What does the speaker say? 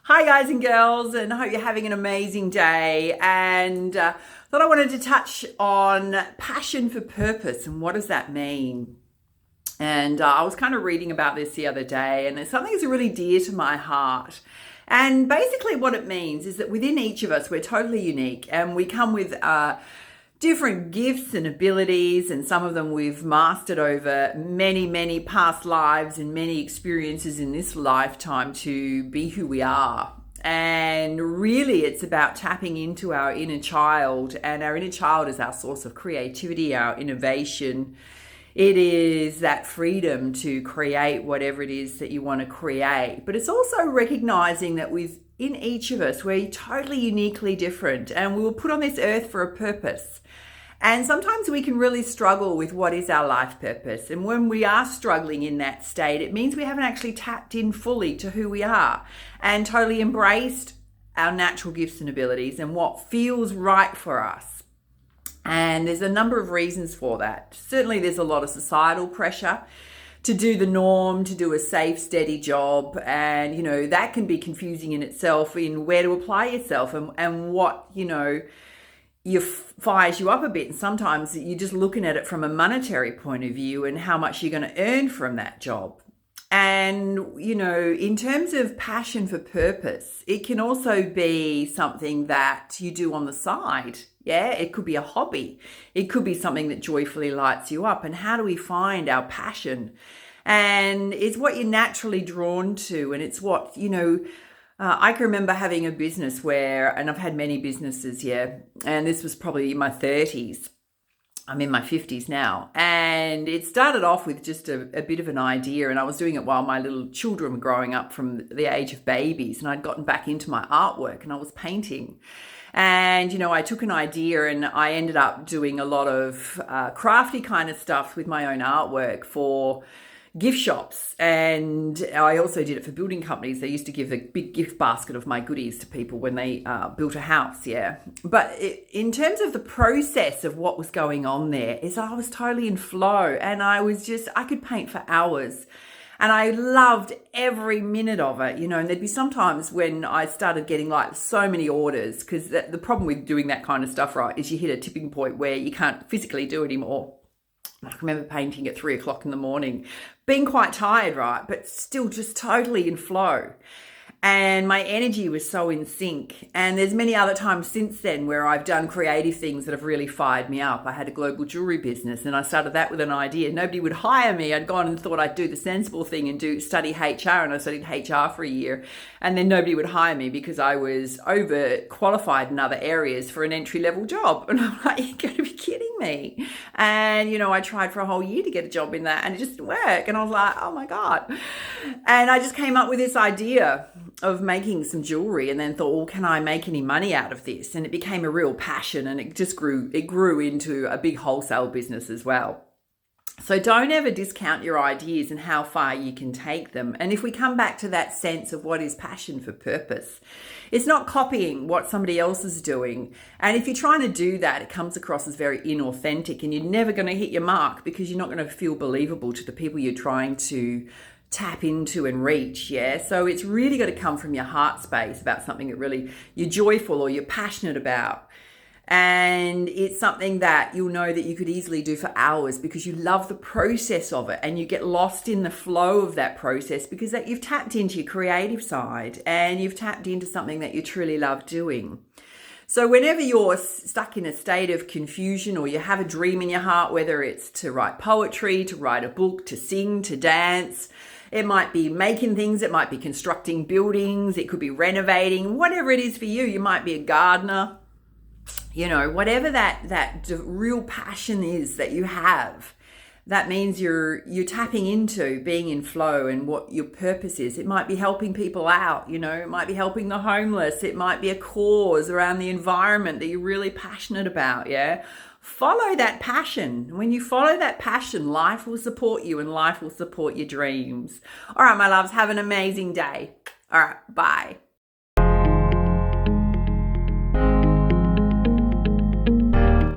Hi guys and girls, and I hope you're having an amazing day. And thought I wanted to touch on passion for purpose and what does that mean. And I was kind of reading about this the other day, and it's something that's really dear to my heart. And basically what it means is that within each of us, we're totally unique, and we come with different gifts and abilities, and some of them we've mastered over many past lives and many experiences in this lifetime to be who we are. And really it's about tapping into our inner child, and our inner child is our source of creativity, our innovation. It is that freedom to create whatever it is that you want to create. But it's also recognizing that within each of us, we're totally uniquely different, and we were put on this earth for a purpose. And sometimes we can really struggle with what is our life purpose. And when we are struggling in that state, it means we haven't actually tapped in fully to who we are and totally embraced our natural gifts and abilities and what feels right for us. And there's a number of reasons for that. Certainly there's a lot of societal pressure to do the norm, to do a safe, steady job. And, that can be confusing in itself in where to apply yourself and what, fires you up a bit. And sometimes you're just looking at it from a monetary point of view and how much you're going to earn from that job. And, in terms of passion for purpose, it can also be something that you do on the side. Yeah, it could be a hobby. It could be something that joyfully lights you up. And how do we find our passion? And it's what you're naturally drawn to. And it's what, I can remember having a business and I've had many businesses, and this was probably in my 30s. I'm in my 50s now. And it started off with just a bit of an idea, and I was doing it while my little children were growing up from the age of babies, and I'd gotten back into my artwork and I was painting. And, I took an idea and I ended up doing a lot of crafty kind of stuff with my own artwork for gift shops, and I also did it for building companies. They used to give a big gift basket of my goodies to people when they built a house, But in terms of the process of what was going on there is I was totally in flow, and I could paint for hours, and I loved every minute of it, and there'd be sometimes when I started getting like so many orders, because the problem with doing that kind of stuff, right, is you hit a tipping point where you can't physically do it anymore. I remember painting at 3:00 in the morning, being quite tired, right? But still just totally in flow. And my energy was so in sync. And there's many other times since then where I've done creative things that have really fired me up. I had a global jewelry business, and I started that with an idea. Nobody would hire me. I'd gone and thought I'd do the sensible thing and study HR, and I studied HR for a year. And then nobody would hire me because I was overqualified in other areas for an entry-level job. And I'm like, you're going to be kidding me. And, I tried for a whole year to get a job in that, and it just didn't work. And I was like, oh my God. And I just came up with this idea of making some jewelry, and then thought, well, can I make any money out of this? And it became a real passion, and it grew into a big wholesale business as well. So don't ever discount your ideas and how far you can take them. And if we come back to that sense of what is passion for purpose, it's not copying what somebody else is doing. And if you're trying to do that, it comes across as very inauthentic, and you're never going to hit your mark because you're not going to feel believable to the people you're trying to tap into and reach. So it's really got to come from your heart space about something that really you're joyful or you're passionate about. And it's something that you'll know that you could easily do for hours because you love the process of it, and you get lost in the flow of that process because that you've tapped into your creative side and you've tapped into something that you truly love doing. So whenever you're stuck in a state of confusion, or you have a dream in your heart, whether it's to write poetry, to write a book, to sing, to dance, it might be making things, it might be constructing buildings, it could be renovating, whatever it is for you. You might be a gardener, whatever that real passion is that you have. That means you're tapping into being in flow and what your purpose is. It might be helping people out, it might be helping the homeless. It might be a cause around the environment that you're really passionate about, Follow that passion. When you follow that passion, life will support you and life will support your dreams. All right, my loves, have an amazing day. All right, bye.